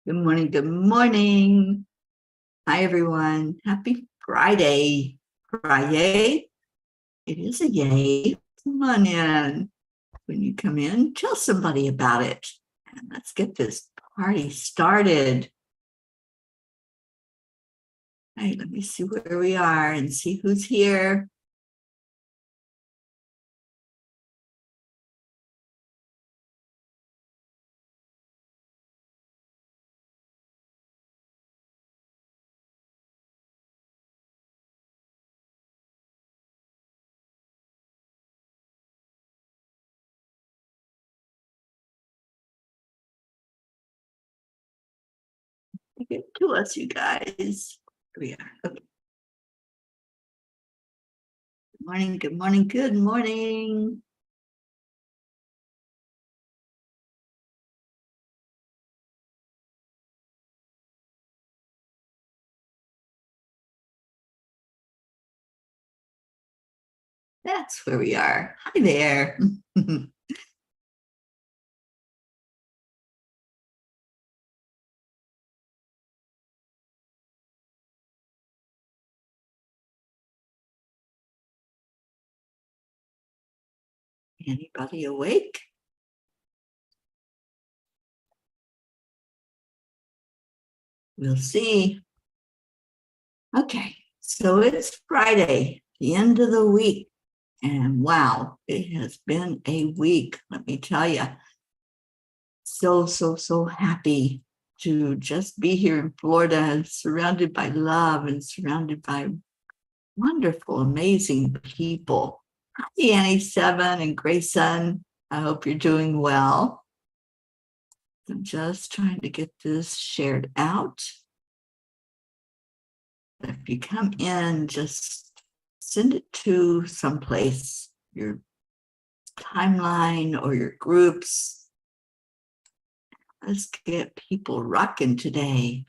Good morning. Good morning. Hi, everyone. Happy Friday. FriYay. It is a yay. Come on in. When you come in, tell somebody about it. And let's get this party started. Hey, let me see where we are and see who's here. Get to us, you guys. Here we are. Okay. Good morning. Good morning. Good morning. That's where we are. Hi there. Anybody awake? We'll see. Okay, so it's Friday, the end of the week. And wow, it has been a week, let me tell you. So happy to just be here in Florida and surrounded by love and surrounded by wonderful, amazing people. Hi, Annie Seven and Grayson. I hope you're doing well. I'm just trying to get this shared out. If you come in, just send it to someplace, your timeline or your groups. Let's get people rocking today.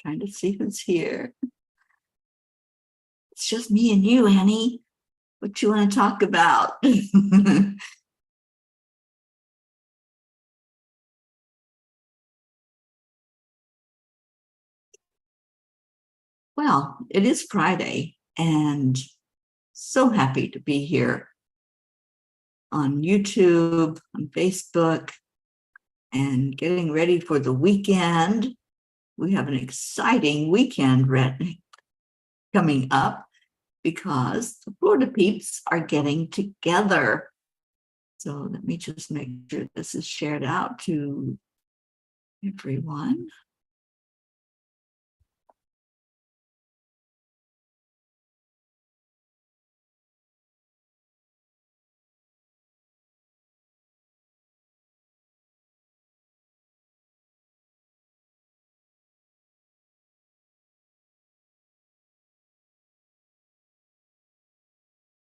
Trying to see who's here. It's just me and you, Annie. What you want to talk about? Well, it is Friday, and so happy to be here on YouTube, on Facebook, and getting ready for the weekend. We have an exciting weekend coming up because the Florida peeps are getting together. So let me just make sure this is shared out to everyone.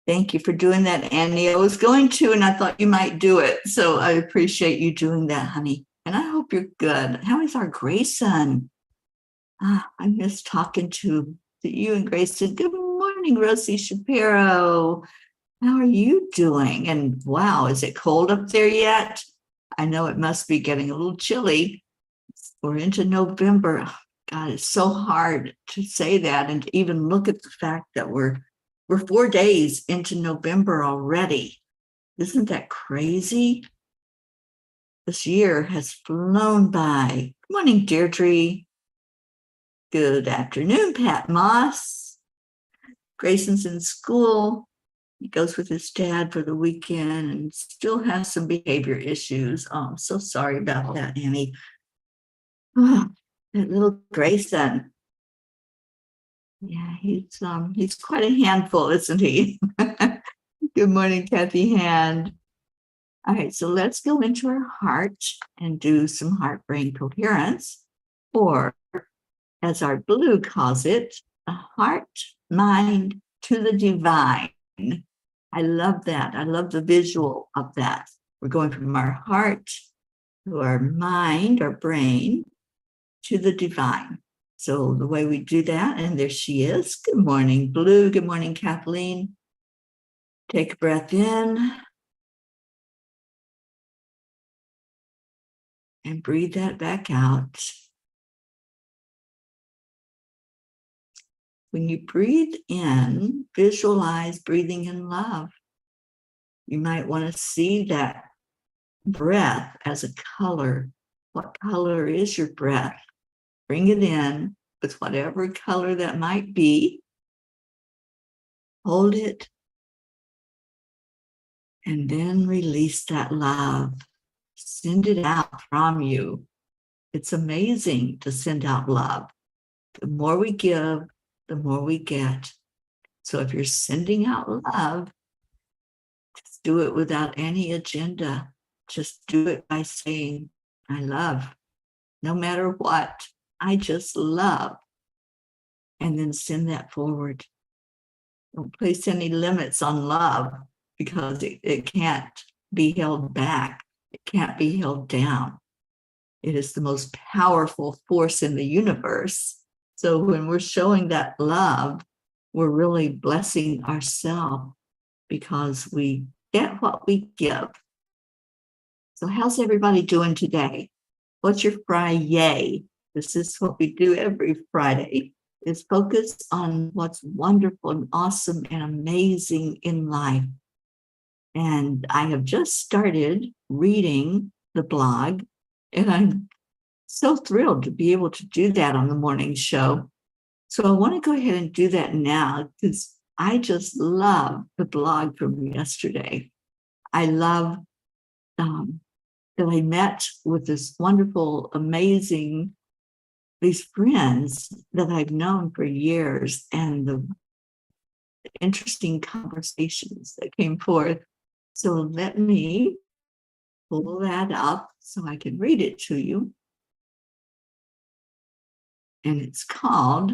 Thank you for doing that, Annie. I was going to, and I thought you might do it. So I appreciate you doing that, honey. And I hope you're good. How is our Grayson? I miss talking to you and Grayson. Good morning, Rosie Shapiro. How are you doing? And wow, is it cold up there yet? I know it must be getting a little chilly. We're into November. God, it's so hard to say that and to even look at the fact that we're 4 days into November already. Isn't that crazy? This year has flown by. Good morning, Deirdre. Good afternoon, Pat Moss. Grayson's in school. He goes with his dad for the weekend and still has some behavior issues. Oh, I'm so sorry about that, Annie. Oh, that little Grayson. Yeah, he's quite a handful, isn't he? Good morning, Kathy Hand. All right, so let's go into our heart and do some heart-brain coherence, or as our blue calls it, a heart mind to the divine. I love that. I love the visual of that. We're going from our heart to our mind, our brain, to the divine. So the way we do that, and there she is. Good morning, Blue. Good morning, Kathleen. Take a breath in and breathe that back out. When you breathe in, visualize breathing in love. You might want to see that breath as a color. What color is your breath? Bring it in with whatever color that might be. Hold it. And then release that love. Send it out from you. It's amazing to send out love. The more we give, the more we get. So if you're sending out love, just do it without any agenda. Just do it by saying, I love. No matter what, I just love. And then send that forward. Don't place any limits on love because it can't be held back. It can't be held down. It is the most powerful force in the universe. So when we're showing that love, we're really blessing ourselves because we get what we give. So how's everybody doing today? What's your FriYay? This is what we do every Friday, is focus on what's wonderful and awesome and amazing in life. And I have just started reading the blog, and I'm so thrilled to be able to do that on the morning show. So I want to go ahead and do that now because I just love the blog from yesterday. I love that I met with this wonderful, amazing, these friends that I've known for years, and the interesting conversations that came forth. So let me pull that up so I can read it to you. And it's called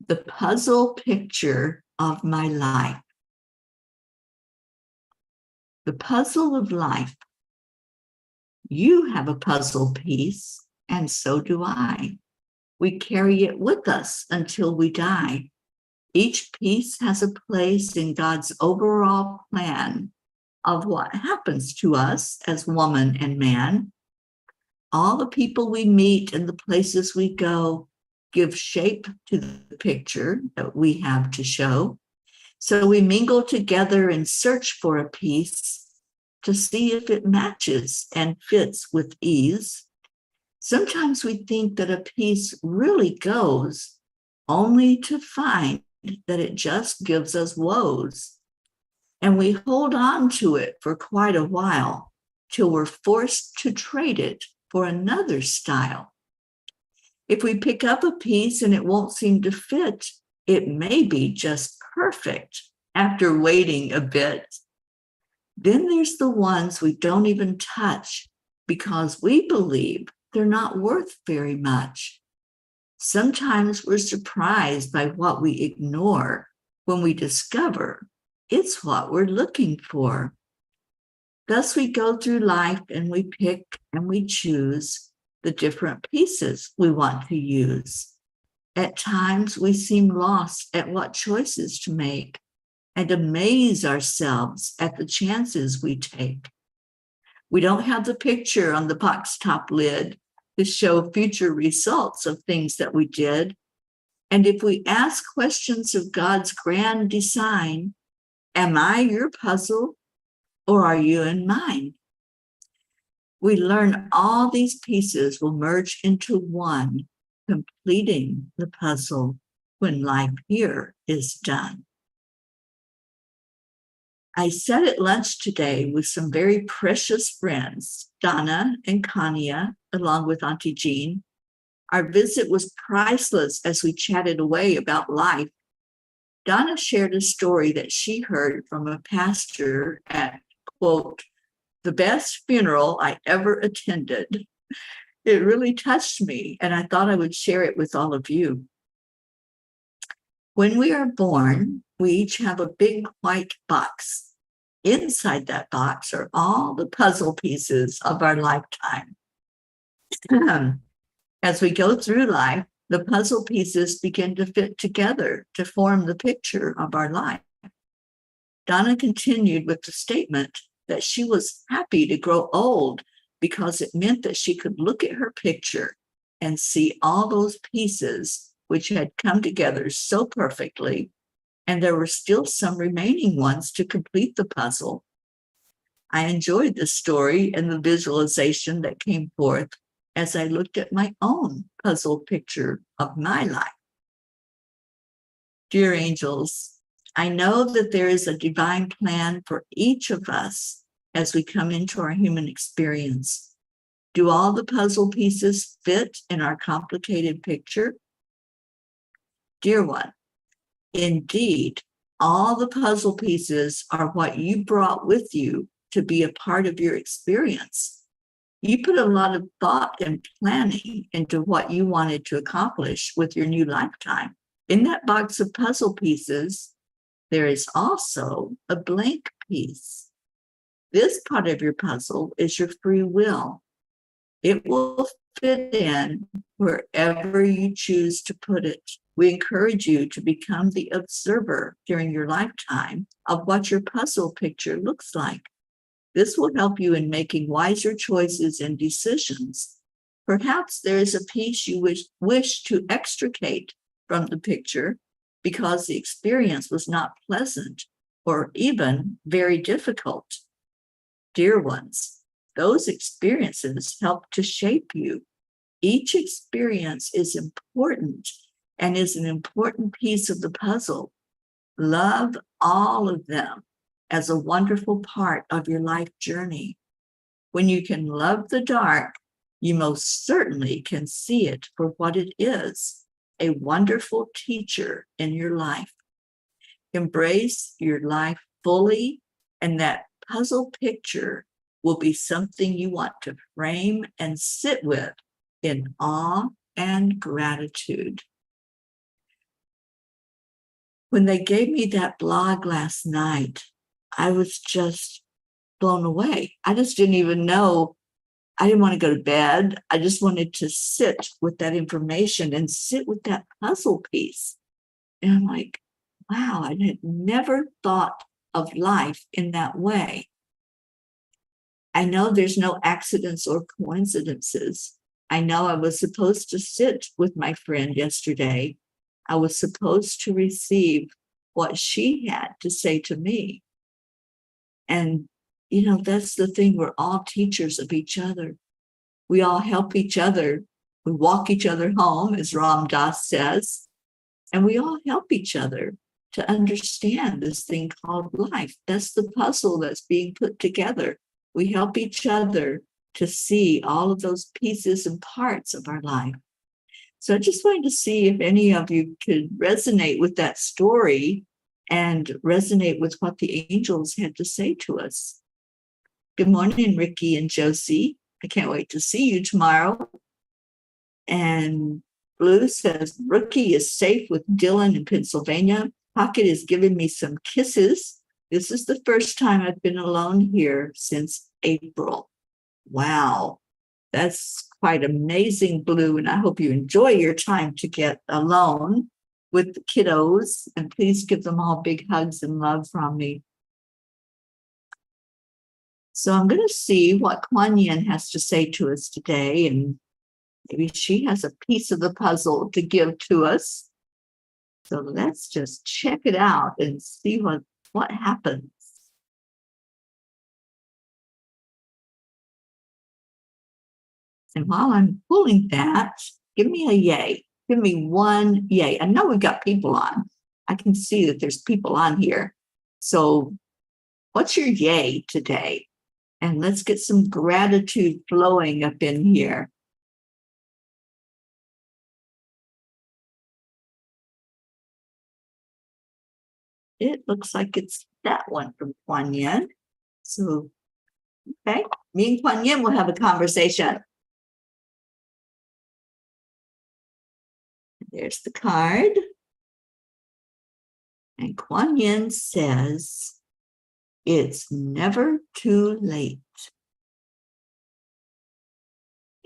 The Puzzle Picture of My Life. The puzzle of life. You have a puzzle piece, and so do I. We carry it with us until we die. Each piece has a place in God's overall plan of what happens to us as woman and man. All the people we meet and the places we go give shape to the picture that we have to show. So we mingle together and search for a piece to see if it matches and fits with ease. Sometimes we think that a piece really goes, only to find that it just gives us woes. And we hold on to it for quite a while till we're forced to trade it for another style. If we pick up a piece and it won't seem to fit, it may be just perfect after waiting a bit. Then there's the ones we don't even touch because we believe they're not worth very much. Sometimes we're surprised by what we ignore when we discover it's what we're looking for. Thus, we go through life and we pick and we choose the different pieces we want to use. At times, we seem lost at what choices to make and amaze ourselves at the chances we take. We don't have the picture on the box top lid to show future results of things that we did. And if we ask questions of God's grand design, am I your puzzle or are you in mine? We learn all these pieces will merge into one, completing the puzzle when life here is done. I sat at lunch today with some very precious friends, Donna and Kania, along with Auntie Jean. Our visit was priceless as we chatted away about life. Donna shared a story that she heard from a pastor at, quote, the best funeral I ever attended. It really touched me, and I thought I would share it with all of you. When we are born, we each have a big white box. Inside that box are all the puzzle pieces of our lifetime. As we go through life, The puzzle pieces begin to fit together to form the picture of our life. Donna continued with the statement that she was happy to grow old because it meant that she could look at her picture and see all those pieces which had come together so perfectly, and there were still some remaining ones to complete the puzzle. I enjoyed the story and the visualization that came forth as I looked at my own puzzle picture of my life. Dear angels, I know that there is a divine plan for each of us as we come into our human experience. Do all the puzzle pieces fit in our complicated picture? Dear one, indeed, all the puzzle pieces are what you brought with you to be a part of your experience. You put a lot of thought and planning into what you wanted to accomplish with your new lifetime. In that box of puzzle pieces, there is also a blank piece. This part of your puzzle is your free will. It will fit in wherever you choose to put it. We encourage you to become the observer during your lifetime of what your puzzle picture looks like. This will help you in making wiser choices and decisions. Perhaps there is a piece you wish to extricate from the picture because the experience was not pleasant or even very difficult. Dear ones, those experiences help to shape you. Each experience is important and is an important piece of the puzzle. Love all of them as a wonderful part of your life journey. When you can love the dark, you most certainly can see it for what it is, a wonderful teacher in your life. Embrace your life fully, and that puzzle picture will be something you want to frame and sit with in awe and gratitude. When they gave me that blog last night, I was just blown away. I just didn't even know. I didn't want to go to bed. I just wanted to sit with that information and sit with that puzzle piece. And I'm like, wow, I had never thought of life in that way. I know there's no accidents or coincidences. I know I was supposed to sit with my friend yesterday. I was supposed to receive what she had to say to me. And, that's the thing. We're all teachers of each other. We all help each other. We walk each other home, as Ram Dass says, and we all help each other to understand this thing called life. That's the puzzle that's being put together. We help each other to see all of those pieces and parts of our life. So I just wanted to see if any of you could resonate with that story and resonate with what the angels had to say to us. Good morning, Ricky and Josie. I can't wait to see you tomorrow. And Blue says, Rookie is safe with Dylan in Pennsylvania. Pocket is giving me some kisses. This is the first time I've been alone here since April. Wow, that's quite amazing, Blue. And I hope you enjoy your time to get alone with the kiddos. And please give them all big hugs and love from me. So I'm going to see what Kuan Yin has to say to us today, and maybe she has a piece of the puzzle to give to us. So let's just check it out and see what happens. And while I'm pulling that, give me a yay. Give me one yay. I know we've got people on. I can see that there's people on here. So what's your yay today? And let's get some gratitude flowing up in here. It looks like it's that one from Kuan Yin. So, okay, me and Kuan Yin will have a conversation. There's the card. And Kuan Yin says, it's never too late.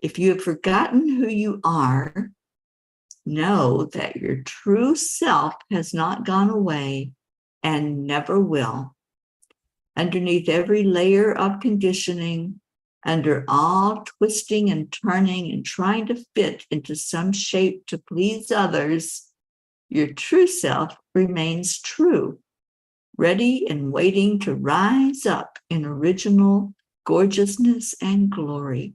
If you have forgotten who you are, know that your true self has not gone away and never will. Underneath every layer of conditioning, under all twisting and turning and trying to fit into some shape to please others, your true self remains true, ready and waiting to rise up in original gorgeousness and glory.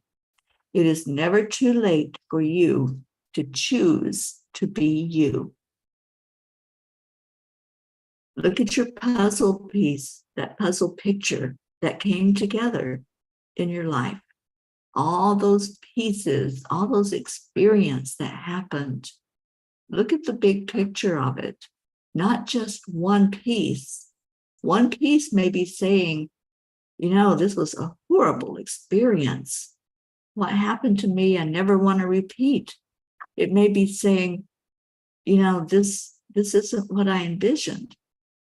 It is never too late for you to choose to be you. Look at your puzzle piece, that puzzle picture that came together in your life. All those pieces, all those experiences that happened. Look at the big picture of it, not just one piece. One piece may be saying, this was a horrible experience. What happened to me, I never want to repeat. It may be saying, this isn't what I envisioned.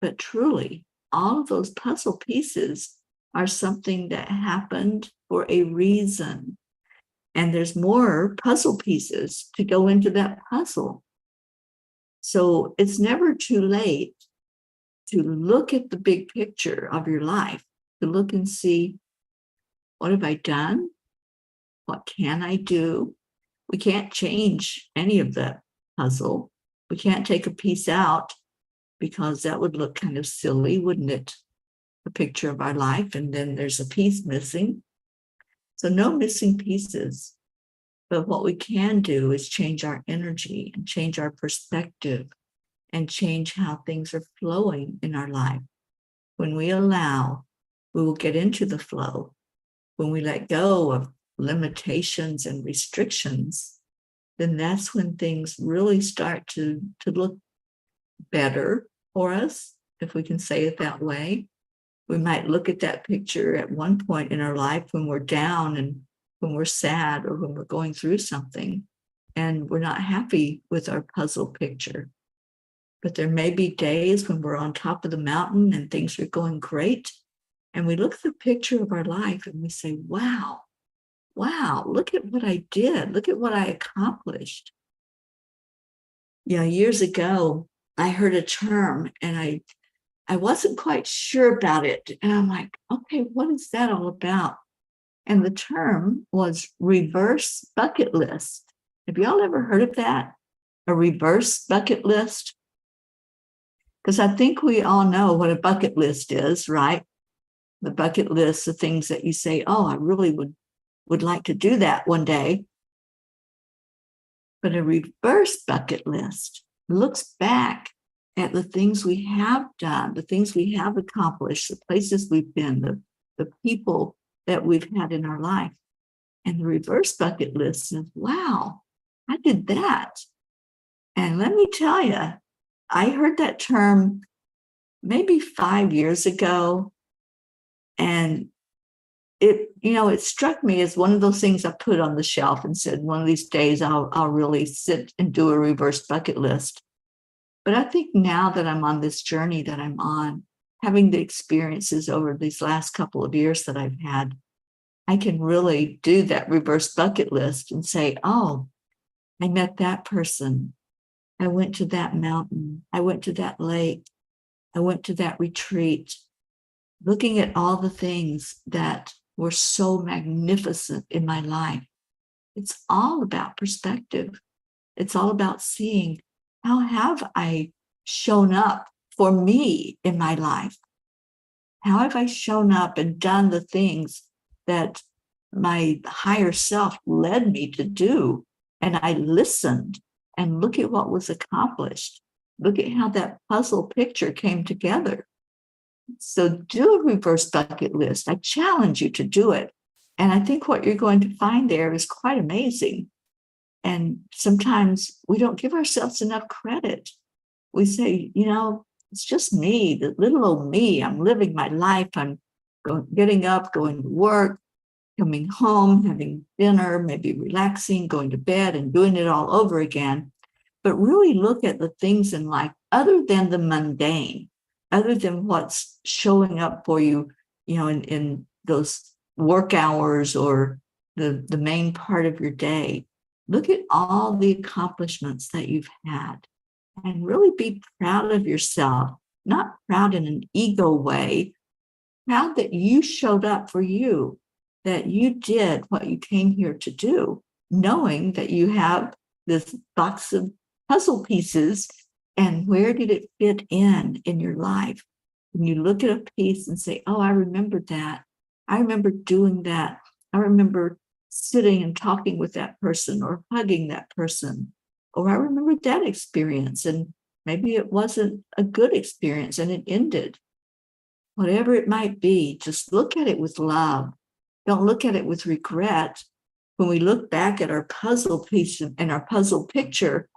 But truly, all of those puzzle pieces are something that happened for a reason. And there's more puzzle pieces to go into that puzzle. So it's never too late to look at the big picture of your life, to look and see, what have I done? What can I do? We can't change any of the puzzle. We can't take a piece out because that would look kind of silly, wouldn't it? A picture of our life, and then there's a piece missing. So no missing pieces. But what we can do is change our energy and change our perspective and change how things are flowing in our life. When we allow, we will get into the flow. When we let go of limitations and restrictions, then that's when things really start to look better for us, if we can say it that way. We might look at that picture at one point in our life when we're down and when we're sad or when we're going through something and we're not happy with our puzzle picture. But there may be days when we're on top of the mountain and things are going great. And we look at the picture of our life and we say, wow, look at what I did. Look at what I accomplished. Years ago, I heard a term and I wasn't quite sure about it. And I'm like, okay, what is that all about? And the term was reverse bucket list. Have y'all ever heard of that? A reverse bucket list? Because I think we all know what a bucket list is, right? The bucket list, the things that you say, oh, I really would like to do that one day. But a reverse bucket list looks back at the things we have done, the things we have accomplished, the places we've been, the people that we've had in our life. And the reverse bucket list says, wow, I did that. And let me tell you, I heard that term maybe 5 years ago. And it struck me as one of those things I put on the shelf and said, one of these days I'll really sit and do a reverse bucket list. But I think now that I'm on this journey that I'm on, having the experiences over these last couple of years that I've had, I can really do that reverse bucket list and say, oh, I met that person. I went to that mountain. I went to that lake. I went to that retreat. Looking at all the things that were so magnificent in my life. It's all about perspective. It's all about seeing, how have I shown up for me in my life? How have I shown up and done the things that my higher self led me to do? And I listened, and look at what was accomplished. Look at how that puzzle picture came together. So do a reverse bucket list. I challenge you to do it. And I think what you're going to find there is quite amazing. And sometimes we don't give ourselves enough credit. We say, it's just me, the little old me. I'm living my life. I'm getting up, going to work, coming home, having dinner, maybe relaxing, going to bed and doing it all over again. But really look at the things in life other than the mundane, other than what's showing up for you, in those work hours or the main part of your day. Look at all the accomplishments that you've had and really be proud of yourself, not proud in an ego way, proud that you showed up for you, that you did what you came here to do, knowing that you have this box of puzzle pieces and where did it fit in your life? When you look at a piece and say, oh, I remembered that. I remember doing that. I remember sitting and talking with that person or hugging that person. Or I remember that experience and maybe it wasn't a good experience and it ended. Whatever it might be, just look at it with love. Don't look at it with regret. When we look back at our puzzle piece and our puzzle picture,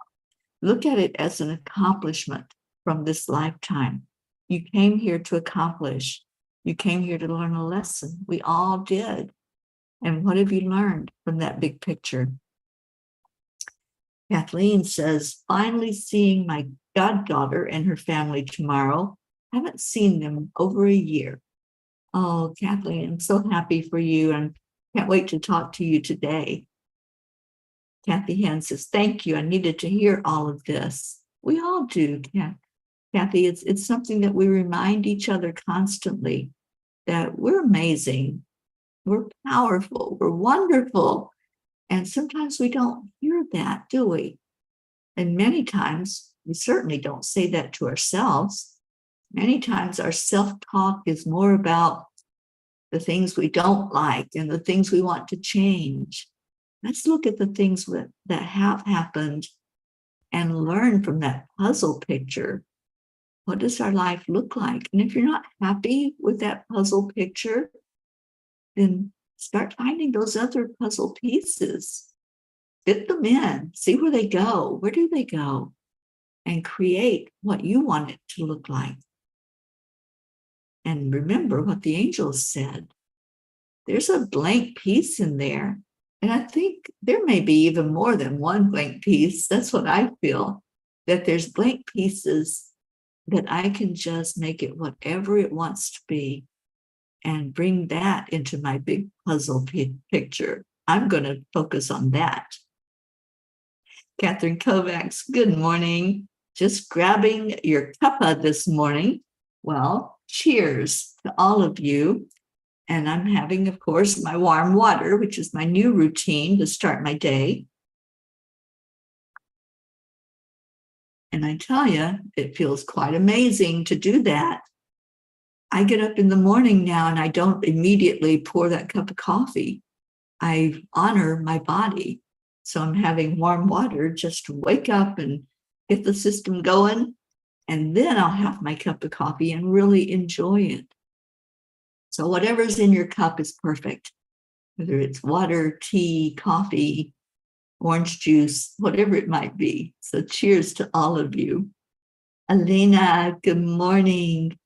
look at it as an accomplishment from this lifetime. You came here to accomplish. You came here to learn a lesson. We all did. And what have you learned from that big picture? Kathleen says, finally seeing my goddaughter and her family tomorrow. Haven't seen them over a year. Oh, Kathleen, I'm so happy for you and can't wait to talk to you today. Kathy Hand says, thank you. I needed to hear all of this. We all do, Kathy. It's something that we remind each other constantly that we're amazing, we're powerful, we're wonderful. And sometimes we don't hear that, do we? And many times we certainly don't say that to ourselves. Many times our self-talk is more about the things we don't like and the things we want to change. Let's look at the things that have happened and learn from that puzzle picture. What does our life look like? And if you're not happy with that puzzle picture, then start finding those other puzzle pieces. Fit them in, see where they go. Where do they go? And create what you want it to look like. And remember what the angels said. There's a blank piece in there. And I think there may be even more than one blank piece. That's what I feel, that there's blank pieces that I can just make it whatever it wants to be and bring that into my big puzzle picture. I'm going to focus on that. Catherine Kovacs, good morning. Just grabbing your cuppa this morning. Well, cheers to all of you. And I'm having, of course, my warm water, which is my new routine to start my day. And I tell you, it feels quite amazing to do that. I get up in the morning now and I don't immediately pour that cup of coffee. I honor my body. So I'm having warm water just to wake up and get the system going. And then I'll have my cup of coffee and really enjoy it. So whatever's in your cup is perfect, whether it's water, tea, coffee, orange juice, whatever it might be. So cheers to all of you. Elena, good morning.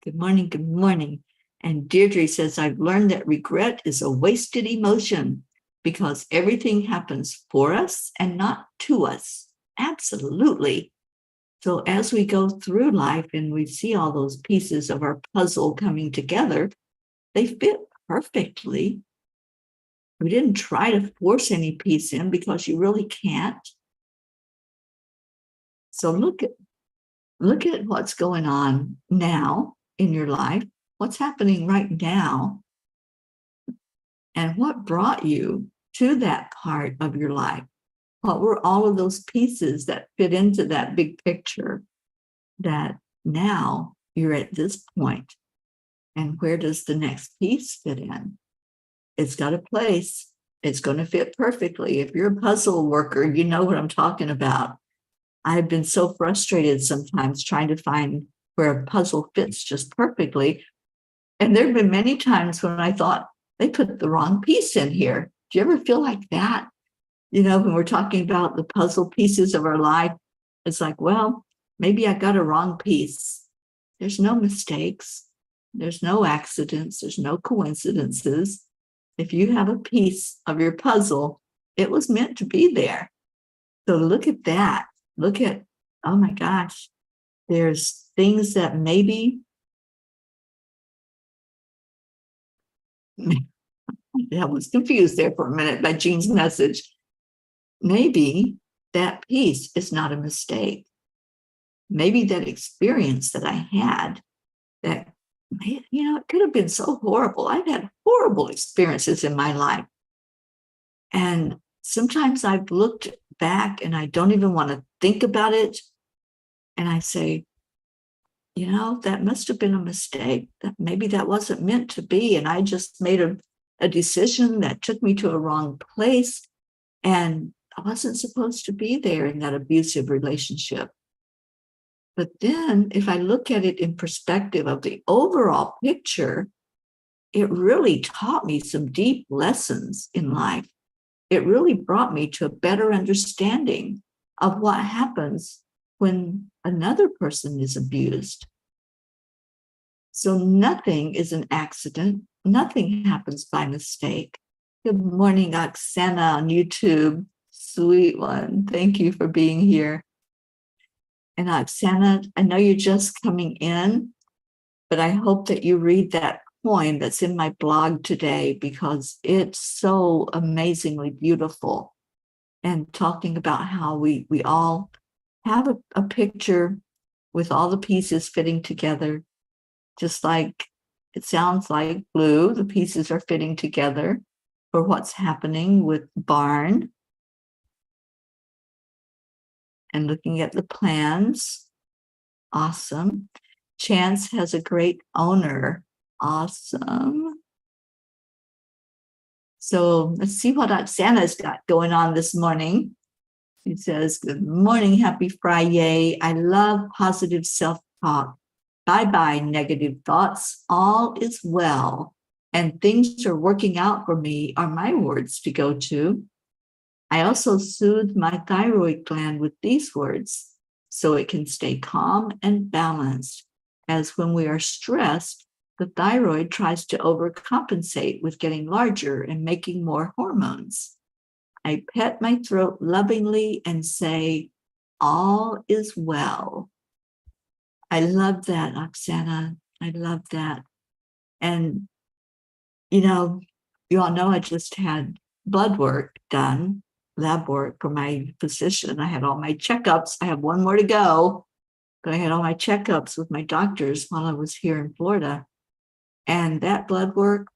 Good morning, good morning. And Deirdre says, I've learned that regret is a wasted emotion because everything happens for us and not to us. Absolutely. So as we go through life and we see all those pieces of our puzzle coming together, they fit perfectly. We didn't try to force any piece in because you really can't. So look at what's going on now in your life, what's happening right now, and what brought you to that part of your life. What were all of those pieces that fit into that big picture that now you're at this point? And where does the next piece fit in? It's got a place. It's going to fit perfectly. If you're a puzzle worker, you know what I'm talking about. I've been so frustrated sometimes trying to find where a puzzle fits just perfectly. And there have been many times when I thought they put the wrong piece in here. Do you ever feel like that? You know, when we're talking about the puzzle pieces of our life, it's like, well, maybe I got a wrong piece. There's no mistakes. There's no accidents. There's no coincidences. If you have a piece of your puzzle, it was meant to be there. So look at that. Look at, oh my gosh, there's things that maybe, I was confused there for a minute by Jean's message. maybe that piece is not a mistake. Maybe that experience that I had, that, it could have been so horrible. I've had horrible experiences in my life. And sometimes I've looked back and I don't even want to think about it. And I say, that must have been a mistake. That maybe that wasn't meant to be. And I just made a decision that took me to a wrong place. And I wasn't supposed to be there in that abusive relationship. But then if I look at it in perspective of the overall picture, it really taught me some deep lessons in life. It really brought me to a better understanding of what happens when another person is abused. So nothing is an accident. Nothing happens by mistake. Good morning, Oksana on YouTube. Sweet one. Thank you for being here. And Oksana, I know you're just coming in, but I hope that you read that poem that's in my blog today, because it's so amazingly beautiful, and talking about how we all have a picture with all the pieces fitting together, just like it sounds like Blue, the pieces are fitting together for what's happening with Barn, and looking at the plans. Awesome. Chance has a great owner. Awesome. So let's see what Oksana's got going on this morning. She says, good morning, happy FriYay. I love positive self-talk. Bye-bye, negative thoughts. All is well, and things are working out for me are my words to go to. I also soothe my thyroid gland with these words so it can stay calm and balanced, as when we are stressed, the thyroid tries to overcompensate with getting larger and making more hormones. I pet my throat lovingly and say, all is well. I love that, Oksana. I love that. And, you all know I just had blood work done, lab work for my physician. I had all my checkups. I have one more to go, but I had all my checkups with my doctors while I was here in Florida. And that blood work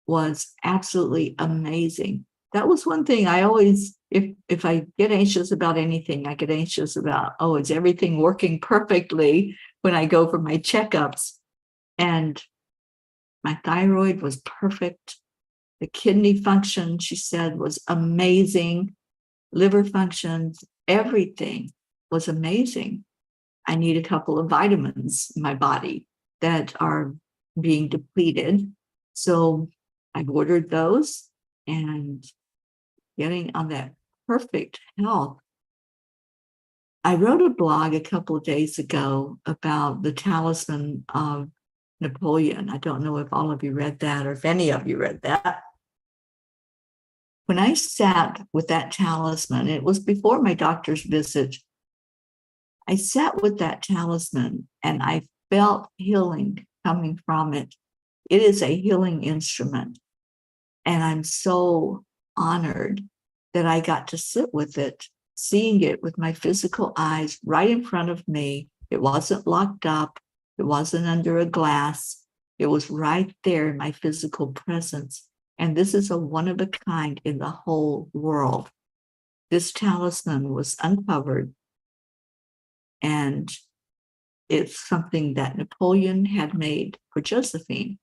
was absolutely amazing. That was one thing I always, if I get anxious about anything, I get anxious about, is everything working perfectly when I go for my checkups? And my thyroid was perfect. The kidney function, she said, was amazing. Liver functions, everything was amazing. I need a couple of vitamins in my body that are being depleted. So I've ordered those and getting on that perfect health. I wrote a blog a couple of days ago about the talisman of Napoleon. I don't know if all of you read that or if any of you read that. When I sat with that talisman, it was before my doctor's visit, I sat with that talisman and I felt healing coming from it. It is a healing instrument. And I'm so honored that I got to sit with it, seeing it with my physical eyes right in front of me. It wasn't locked up. It wasn't under a glass. It was right there in my physical presence. And this is a one of a kind in the whole world. This talisman was uncovered, and it's something that Napoleon had made for Josephine.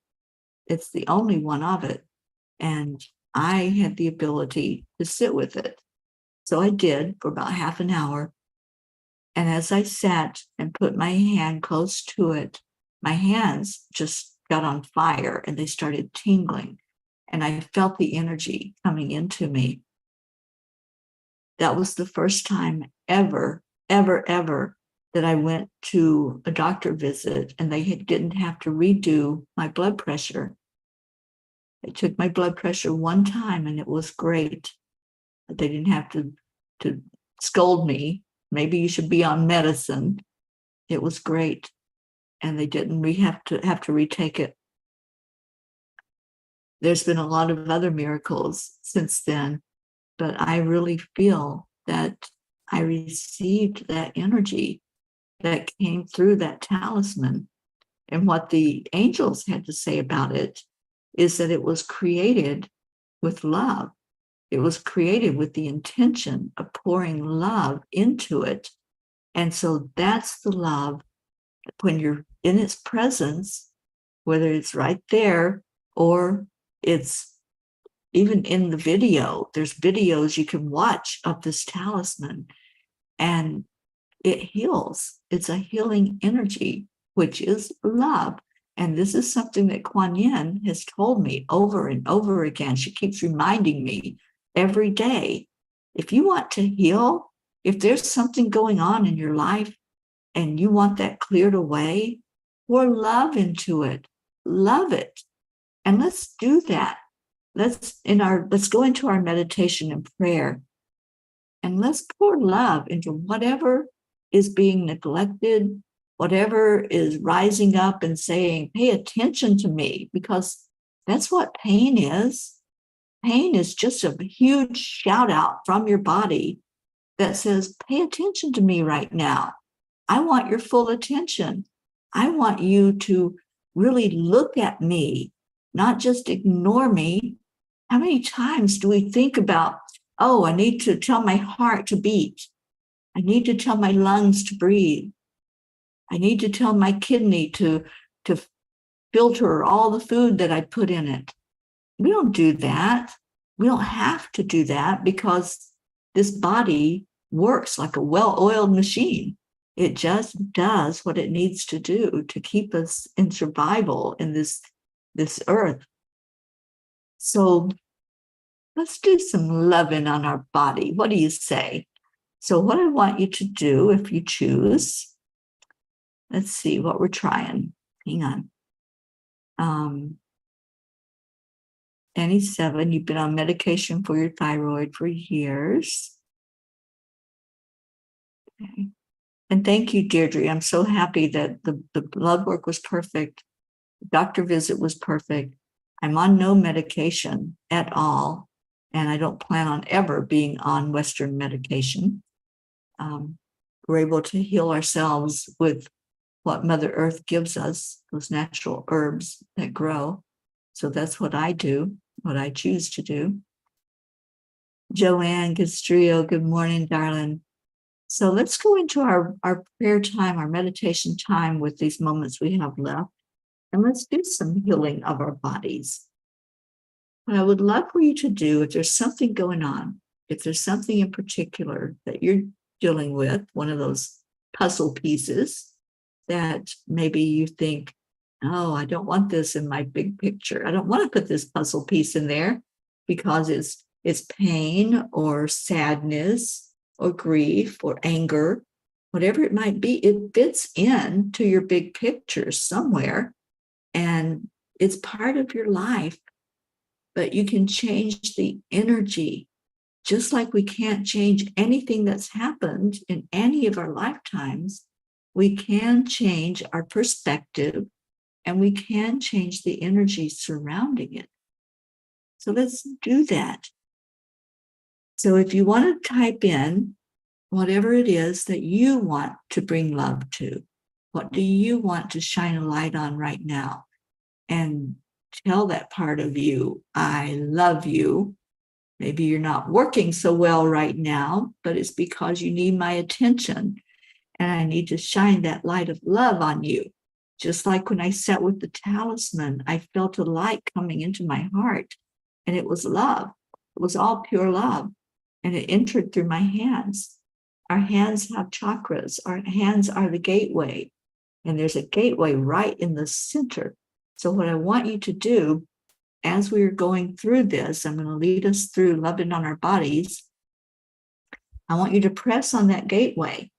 It's the only one of it. And I had the ability to sit with it. So I did for about half an hour. And as I sat and put my hand close to it, my hands just got on fire and they started tingling. And I felt the energy coming into me. That was the first time ever that I went to a doctor visit and they didn't have to redo my blood pressure. They took my blood pressure one time and it was great. They didn't have to scold me. Maybe you should be on medicine. It was great. And they didn't have to retake it. There's been a lot of other miracles since then, but I really feel that I received that energy that came through that talisman. And what the angels had to say about it is that it was created with love. It was created with the intention of pouring love into it. And so that's the love when you're in its presence, whether it's right there or it's even in the video. There's videos you can watch of this talisman, and it heals. It's a healing energy, which is love. And this is something that Kuan Yin has told me over and over again. She keeps reminding me every day. If you want to heal, if there's something going on in your life and you want that cleared away, pour love into it. Love it. And let's do that. Let's go into our meditation and prayer, and let's pour love into whatever is being neglected, whatever is rising up and saying, pay attention to me, because that's what pain is. Pain is just a huge shout out from your body that says, pay attention to me right now. I want your full attention. I want you to really look at me, not just ignore me. How many times do we think about, oh, I need to tell my heart to beat. I need to tell my lungs to breathe. I need to tell my kidney to filter all the food that I put in it. We don't do that. We don't have to do that, because this body works like a well-oiled machine. It just does what it needs to do to keep us in survival in this earth. So let's do some loving on our body. What do you say? So what I want you to do, if you choose, let's see what we're trying. Hang on. Any 7, you've been on medication for your thyroid for years. Okay. And thank you, Deirdre. I'm so happy that the blood work was perfect. The doctor visit was perfect. I'm on no medication at all, and I don't plan on ever being on Western medication. We're able to heal ourselves with what Mother Earth gives us, those natural herbs that grow. So that's what I do, what I choose to do. Joanne Castrillo, good morning, darling. So let's go into our prayer time, our meditation time with these moments we have left. And let's do some healing of our bodies. What I would love for you to do, if there's something going on, if there's something in particular that you're dealing with, one of those puzzle pieces that maybe you think, oh, I don't want this in my big picture. I don't want to put this puzzle piece in there because it's pain or sadness or grief or anger, whatever it might be. It fits in to your big picture somewhere, and it's part of your life. But you can change the energy, just like we can't change anything that's happened in any of our lifetimes. We can change our perspective, and we can change the energy surrounding it. So let's do that. So if you want to type in whatever it is that you want to bring love to, what do you want to shine a light on right now? And tell that part of you, I love you. Maybe you're not working so well right now, but it's because you need my attention, and I need to shine that light of love on you. Just like when I sat with the talisman, I felt a light coming into my heart, and it was love. It was all pure love, and it entered through my hands. Our hands have chakras. Our hands are the gateway, and there's a gateway right in the center. So what I want you to do, as we are going through this, I'm going to lead us through loving on our bodies. I want you to press on that gateway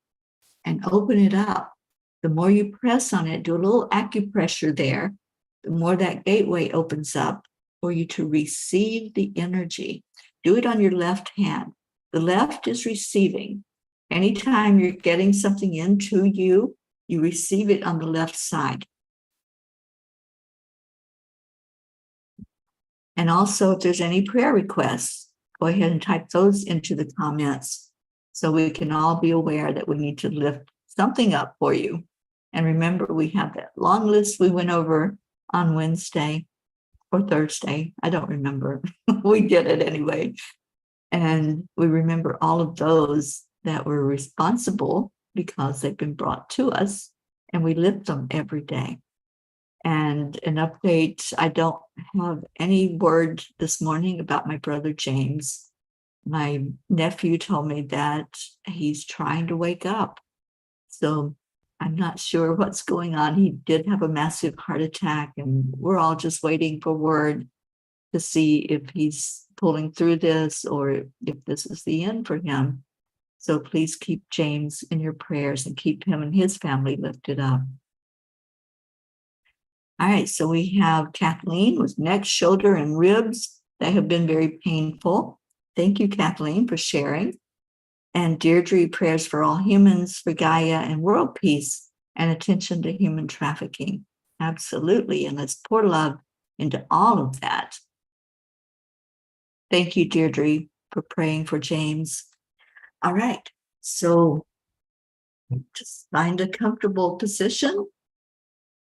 and open it up. The more you press on it, do a little acupressure there, the more that gateway opens up for you to receive the energy. Do it on your left hand. The left is receiving. Anytime you're getting something into you, you receive it on the left side. And also, if there's any prayer requests, go ahead and type those into the comments. So we can all be aware that we need to lift something up for you. And remember, we have that long list we went over on Wednesday or Thursday. I don't remember. We did it anyway. And we remember all of those that were responsible because they've been brought to us, and we lift them every day. And an update, I don't have any word this morning about my brother James. My nephew told me that he's trying to wake up. So I'm not sure what's going on. He did have a massive heart attack, and we're all just waiting for word to see if he's pulling through this or if this is the end for him. So please keep James in your prayers and keep him and his family lifted up. All right, so we have Kathleen with neck, shoulder, and ribs that have been very painful. Thank you, Kathleen, for sharing. And Deirdre, prayers for all humans, for Gaia and world peace, and attention to human trafficking. Absolutely, and let's pour love into all of that. Thank you, Deirdre, for praying for James. All right, so just find a comfortable position.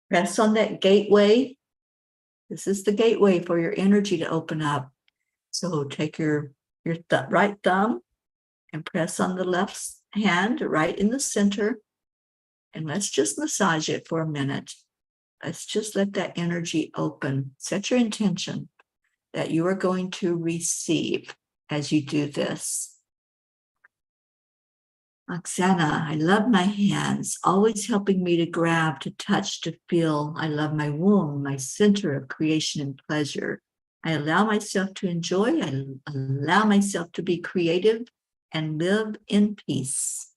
Press on that gateway. This is the gateway for your energy to open up. So take your right thumb and press on the left hand right in the center. And let's just massage it for a minute. Let's just let that energy open. Set your intention that you are going to receive as you do this. Oksana, I love my hands, always helping me to grab, to touch, to feel. I love my womb, my center of creation and pleasure. I allow myself to enjoy. I allow myself to be creative and live in peace.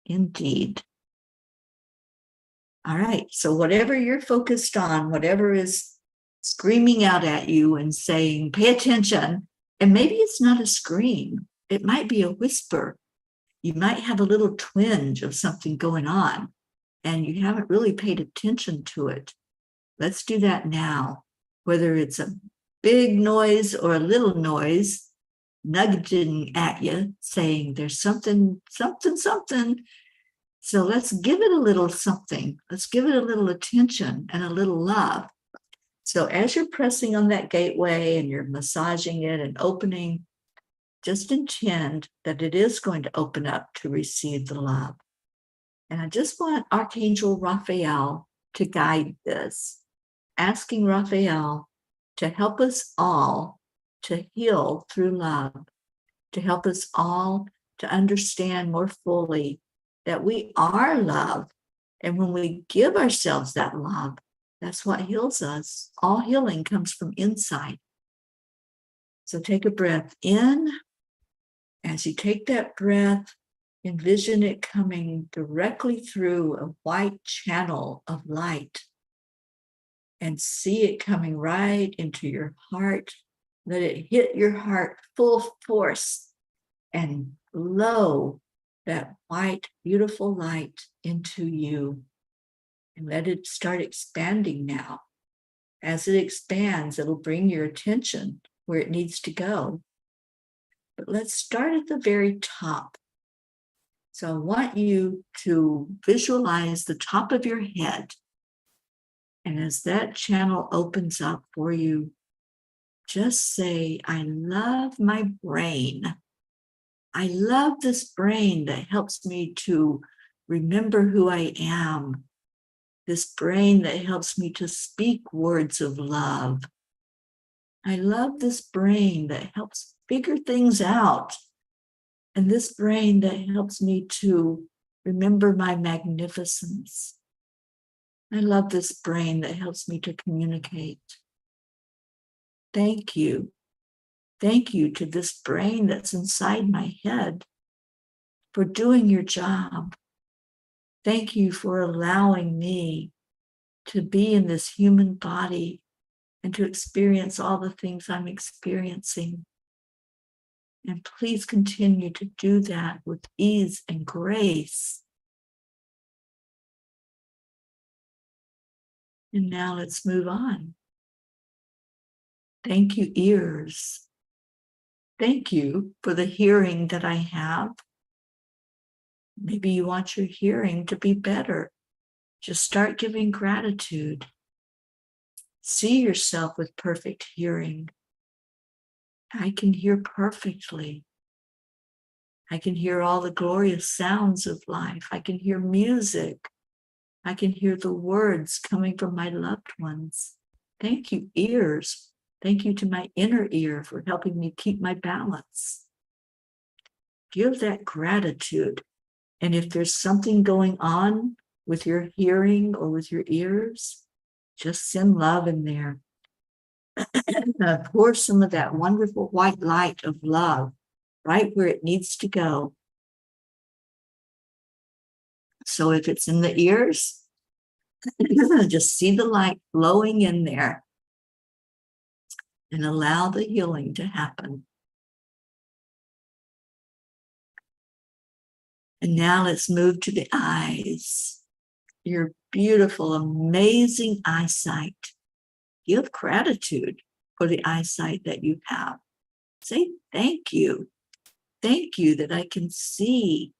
Indeed. All right. So whatever you're focused on, whatever is screaming out at you and saying, pay attention. And maybe it's not a scream. It might be a whisper. You might have a little twinge of something going on, and you haven't really paid attention to it. Let's do that now. Whether it's a big noise or a little noise, nudging at you, saying there's something. So let's give it a little something. Let's give it a little attention and a little love. So as you're pressing on that gateway and you're massaging it and opening, just intend that it is going to open up to receive the love. And I just want Archangel Raphael to guide this, asking Raphael to help us all to heal through love, to help us all to understand more fully that we are love. And when we give ourselves that love, that's what heals us. All healing comes from inside. So take a breath in. As you take that breath, envision it coming directly through a white channel of light and see it coming right into your heart. Let it hit your heart full force and blow that white, beautiful light into you. And let it start expanding now. As it expands, it'll bring your attention where it needs to go. But let's start at the very top. So I want you to visualize the top of your head. And as that channel opens up for you, just say, I love my brain. I love this brain that helps me to remember who I am. This brain that helps me to speak words of love. I love this brain that helps figure things out. And this brain that helps me to remember my magnificence. I love this brain that helps me to communicate. Thank you. Thank you to this brain that's inside my head for doing your job. Thank you for allowing me to be in this human body and to experience all the things I'm experiencing. And please continue to do that with ease and grace. And now let's move on. Thank you, ears. Thank you for the hearing that I have. Maybe you want your hearing to be better. Just start giving gratitude. See yourself with perfect hearing. I can hear perfectly. I can hear all the glorious sounds of life. I can hear music. I can hear the words coming from my loved ones. Thank you, ears. Thank you to my inner ear for helping me keep my balance. Give that gratitude. And if there's something going on with your hearing or with your ears, just send love in there. Pour some of that wonderful white light of love right where it needs to go. So if it's in the ears, just see the light flowing in there and allow the healing to happen. And now let's move to the eyes. Your beautiful, amazing eyesight. Give gratitude for the eyesight that you have. Say thank you. Thank you that I can see.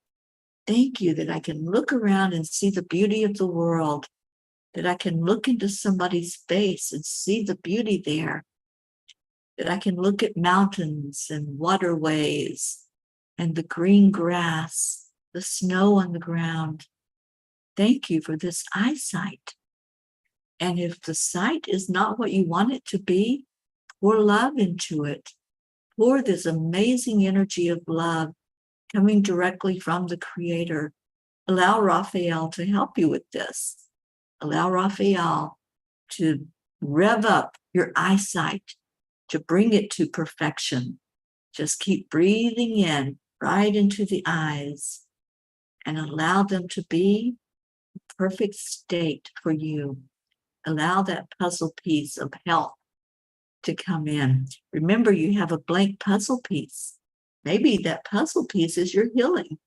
Thank you that I can look around and see the beauty of the world, that I can look into somebody's face and see the beauty there, that I can look at mountains and waterways and the green grass, the snow on the ground. Thank you for this eyesight. And if the sight is not what you want it to be, pour love into it. Pour this amazing energy of love coming directly from the Creator. Allow Raphael to help you with this. Allow Raphael to rev up your eyesight, to bring it to perfection. Just keep breathing in right into the eyes and allow them to be a perfect state for you. Allow that puzzle piece of health to come in. Remember, you have a blank puzzle piece. Maybe that puzzle piece is your healing.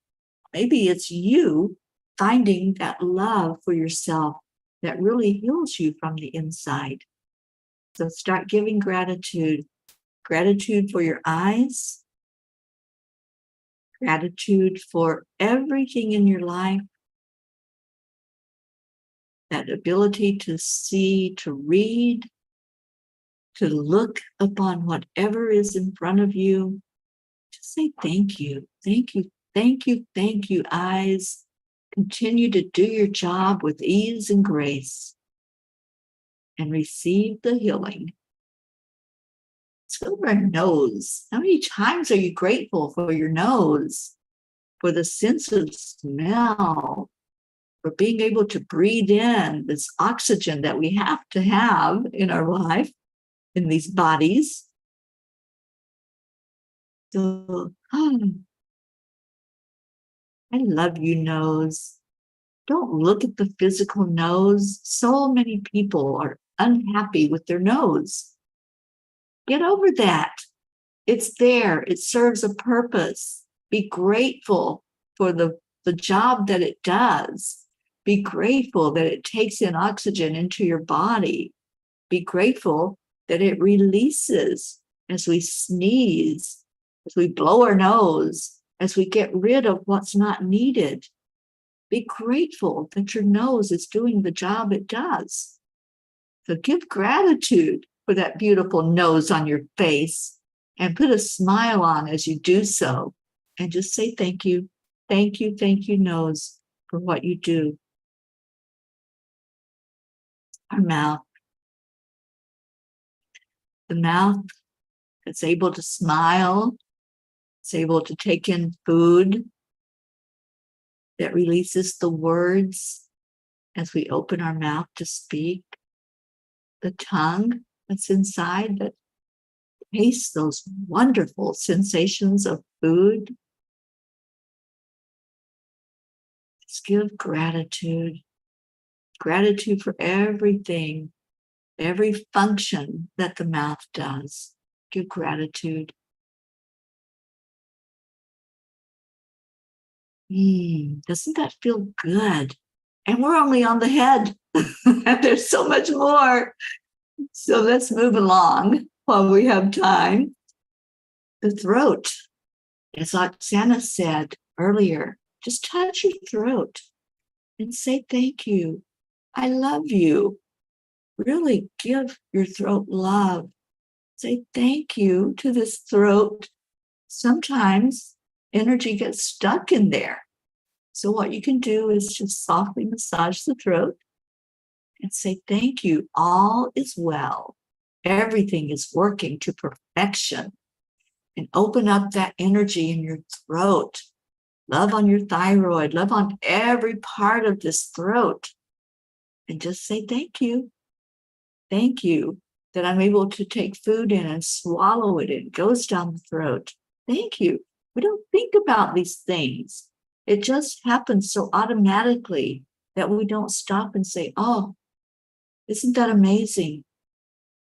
Maybe it's you finding that love for yourself that really heals you from the inside. So start giving gratitude. Gratitude for your eyes. Gratitude for everything in your life. That ability to see, to read, to look upon whatever is in front of you. Just say thank you, thank you, thank you, thank you, eyes. Continue to do your job with ease and grace and receive the healing. Let's go over our nose. How many times are you grateful for your nose, for the sense of smell, for being able to breathe in this oxygen that we have to have in our life, in these bodies? So, I love you, nose. Don't look at the physical nose. So many people are unhappy with their nose. Get over that. It's there. It serves a purpose. Be grateful for the job that it does. Be grateful that it takes in oxygen into your body. Be grateful that it releases as we sneeze, as we blow our nose, as we get rid of what's not needed. Be grateful that your nose is doing the job it does. So give gratitude for that beautiful nose on your face and put a smile on as you do so. And just say thank you, nose, for what you do. Our mouth. The mouth that's able to smile. It's able to take in food. That releases the words as we open our mouth to speak. The tongue that's inside that tastes those wonderful sensations of food. Just give gratitude. Gratitude for everything, every function that the mouth does. Give gratitude. Doesn't that feel good? And we're only on the head. There's so much more. So let's move along while we have time. The throat, as Oksana said earlier, Just touch your throat and say thank you. I love you. Really give your throat love. Say thank you to this throat. Sometimes energy gets stuck in there. So what you can do is just softly massage the throat and say thank you. All is well. Everything is working to perfection. And open up that energy in your throat. Love on your thyroid. Love on every part of this throat. And just say thank you. Thank you that I'm able to take food in and swallow it. It goes down the throat. Thank you. We don't think about these things. It just happens so automatically that we don't stop and say, oh, isn't that amazing?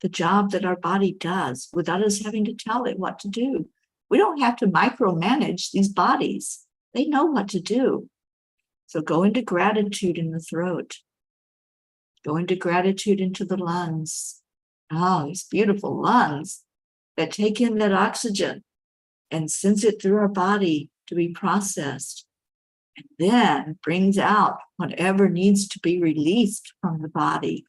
The job that our body does without us having to tell it what to do. We don't have to micromanage these bodies. They know what to do. So go into gratitude in the throat. Go into gratitude into the lungs. Oh, these beautiful lungs that take in that oxygen and sends it through our body to be processed. And then brings out whatever needs to be released from the body.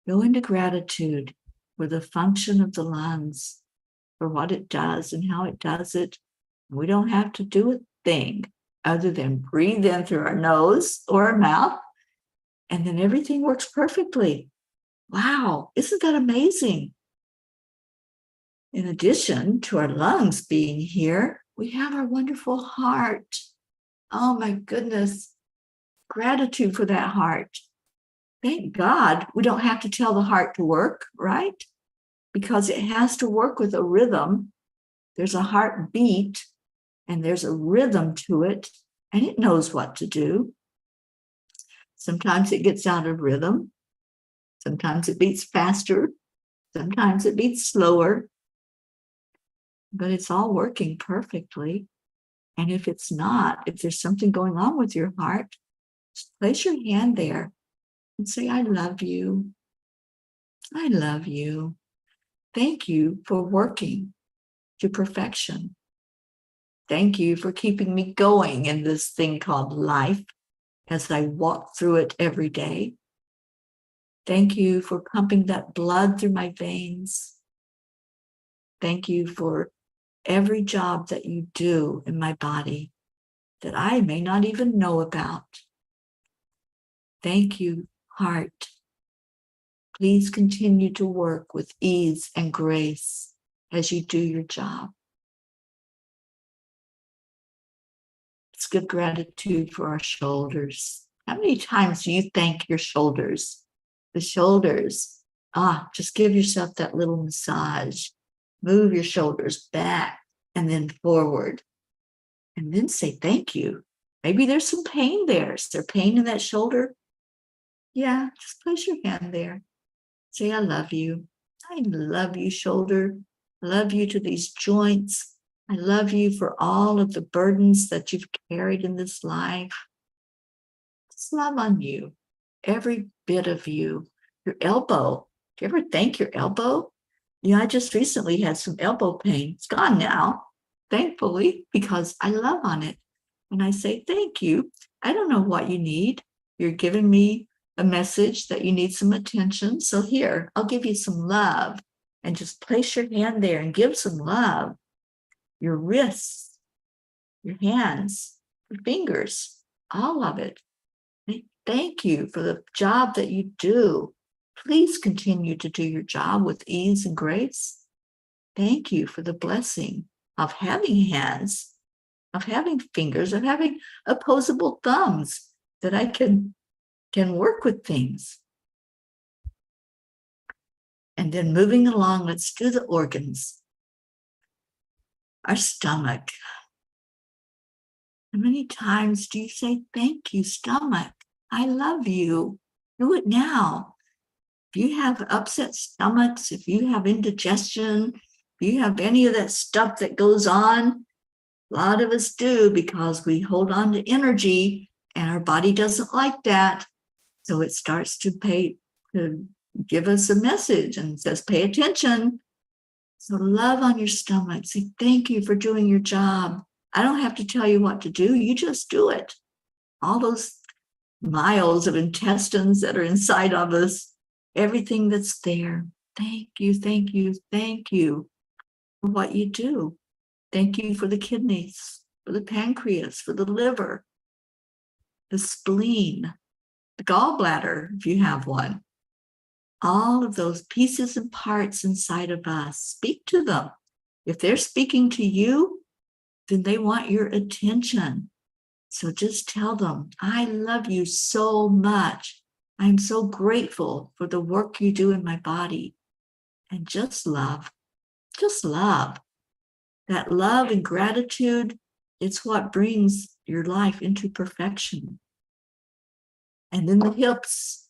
Go into gratitude for the function of the lungs, for what it does and how it does it. We don't have to do a thing other than breathe in through our nose or our mouth, and then everything works perfectly. Wow, isn't that amazing? In addition to our lungs being here, we have our wonderful heart. Oh my goodness, gratitude for that heart. Thank God we don't have to tell the heart to work, right? Because it has to work with a rhythm. There's a heartbeat and there's a rhythm to it, and it knows what to do. Sometimes it gets out of rhythm. Sometimes it beats faster. Sometimes it beats slower. But it's all working perfectly. And if it's not, if there's something going on with your heart, just place your hand there and say, I love you. I love you. Thank you for working to perfection. Thank you for keeping me going in this thing called life as I walk through it every day. Thank you for pumping that blood through my veins. Thank you for every job that you do in my body that I may not even know about. Thank you, heart. Please continue to work with ease and grace as you do your job. Let's give gratitude for our shoulders. How many times do you thank your shoulders? The shoulders. Just give yourself that little massage. Move your shoulders back and then forward. And then say thank you. Maybe there's some pain there. Is there pain in that shoulder? Yeah, just place your hand there. Say, I love you. I love you, shoulder. I love you to these joints. I love you for all of the burdens that you've carried in this life. Just love on you, every bit of you. Your elbow. Do you ever thank your elbow? I just recently had some elbow pain. It's gone now, thankfully, because I love on it. And I say, thank you. I don't know what you need. You're giving me a message that you need some attention. So here, I'll give you some love. And just place your hand there and give some love. Your wrists, your hands, your fingers, all of it. Thank you for the job that you do. Please continue to do your job with ease and grace. Thank you for the blessing of having hands, of having fingers, of having opposable thumbs that I can work with things. And then moving along, let's do the organs. Our stomach. How many times do you say, thank you, stomach? I love you. Do it now. If you have upset stomachs, if you have indigestion, if you have any of that stuff that goes on, a lot of us do because we hold on to energy and our body doesn't like that. So it starts to give us a message and says, pay attention. So love on your stomach. Say, thank you for doing your job. I don't have to tell you what to do. You just do it. All those miles of intestines that are inside of us, everything that's there. Thank you, thank you, thank you for what you do. Thank you for the kidneys, for the pancreas, for the liver, the spleen, the gallbladder, if you have one. All of those pieces and parts inside of us, speak to them. If they're speaking to you, then they want your attention. So just tell them, I love you so much. I'm so grateful for the work you do in my body. And just love. Just love. That love and gratitude, it's what brings your life into perfection. And then the hips,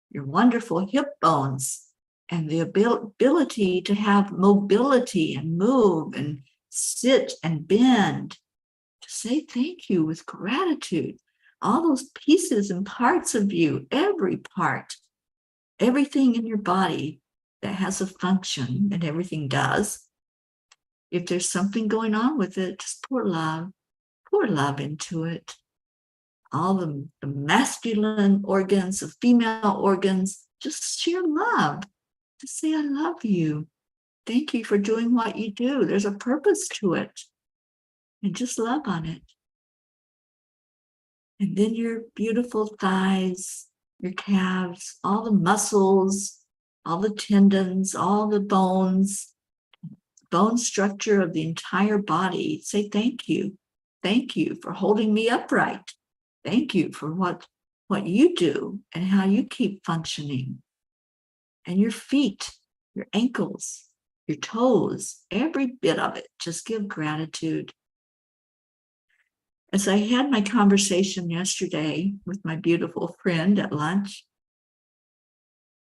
your wonderful hip bones, and the ability to have mobility and move and sit and bend, to say thank you with gratitude. All those pieces and parts of you, every part, everything in your body that has a function, and everything does. If there's something going on with it, just pour love into it. All the masculine organs, the female organs, just share love. Just say, I love you. Thank you for doing what you do. There's a purpose to it. And just love on it. And then your beautiful thighs, your calves, all the muscles, all the tendons, all the bones, bone structure of the entire body. Say thank you. Thank you for holding me upright. Thank you for what you do and how you keep functioning. And your feet, your ankles, your toes, every bit of it, just give gratitude. As I had my conversation yesterday with my beautiful friend at lunch,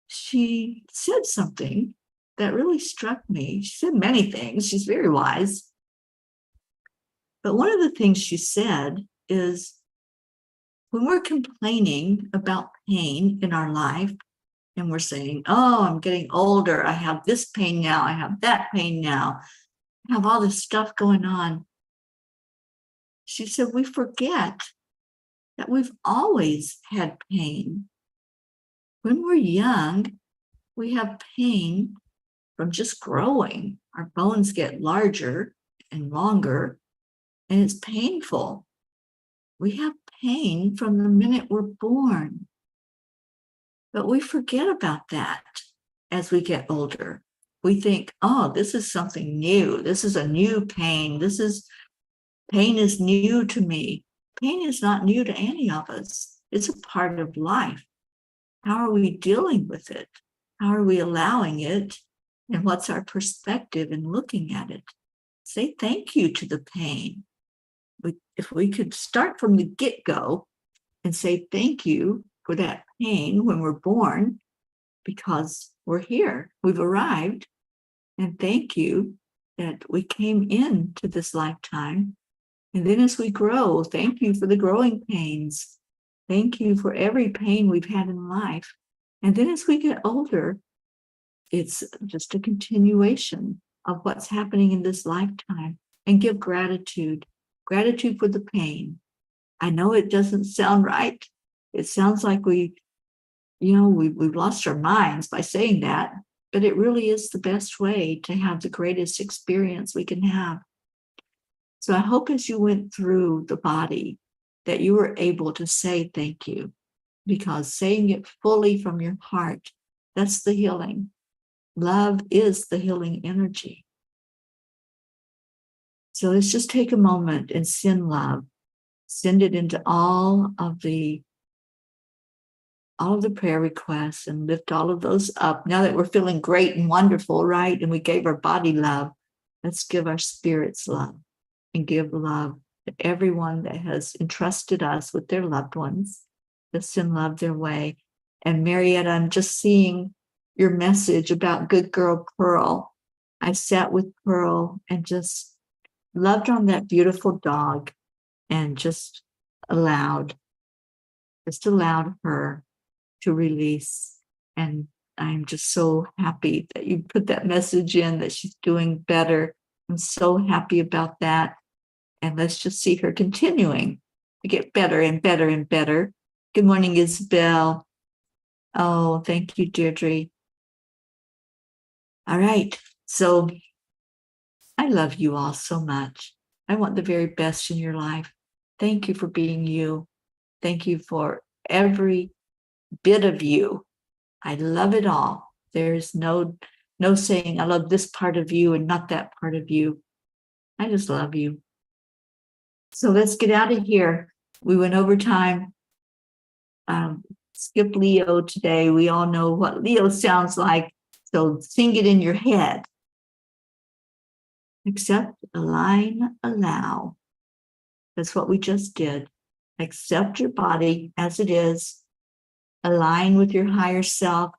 she said something that really struck me. She said many things. She's very wise. But one of the things she said is, when we're complaining about pain in our life, and we're saying, oh, I'm getting older, I have this pain now, I have that pain now, I have all this stuff going on. She said, we forget that we've always had pain. When we're young, we have pain from just growing. Our bones get larger and longer, and it's painful. We have pain from the minute we're born. But we forget about that as we get older. We think, oh, this is something new. This is a new pain. Pain is new to me. Pain is not new to any of us. It's a part of life. How are we dealing with it? How are we allowing it? And what's our perspective in looking at it? Say thank you to the pain. If we could start from the get-go and say thank you for that pain when we're born, because we're here, we've arrived, and thank you that we came into this lifetime. And then as we grow, thank you for the growing pains. Thank you for every pain we've had in life. And then as we get older, it's just a continuation of what's happening in this lifetime, and give gratitude for the pain. I know it doesn't sound right. It sounds like we've lost our minds by saying that, but it really is the best way to have the greatest experience we can have. So I hope as you went through the body that you were able to say thank you, because saying it fully from your heart, that's the healing. Love is the healing energy. So let's just take a moment and send love. Send it into all of the prayer requests, and lift all of those up. Now that we're feeling great and wonderful, right? And we gave our body love, let's give our spirits love, and give love to everyone that has entrusted us with their loved ones. Let's send love their way. And Marietta, I'm just seeing your message about good girl Pearl. I sat with Pearl and just loved on that beautiful dog, and just allowed her to release. And I'm just so happy that you put that message in, that she's doing better. I'm so happy about that. And let's just see her continuing to get better and better and better. Good morning, Isabel. Oh, thank you, Deirdre. All right. So I love you all so much. I want the very best in your life. Thank you for being you. Thank you for every bit of you. I love it all. There's no saying I love this part of you and not that part of you. I just love you. So let's get out of here. We went over time. Skip Leo today. We all know what Leo sounds like. So sing it in your head. Accept, align, allow. That's what we just did. Accept your body as it is. Align with your higher self,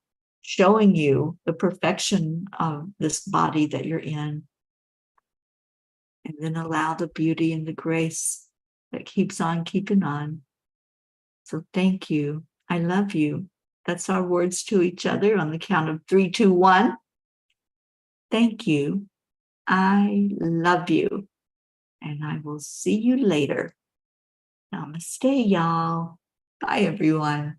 showing you the perfection of this body that you're in. And then allow the beauty and the grace that keeps on keeping on. So thank you. I love you. That's our words to each other on the count of 3, 2, 1. Thank you. I love you. And I will see you later. Namaste, y'all. Bye, everyone.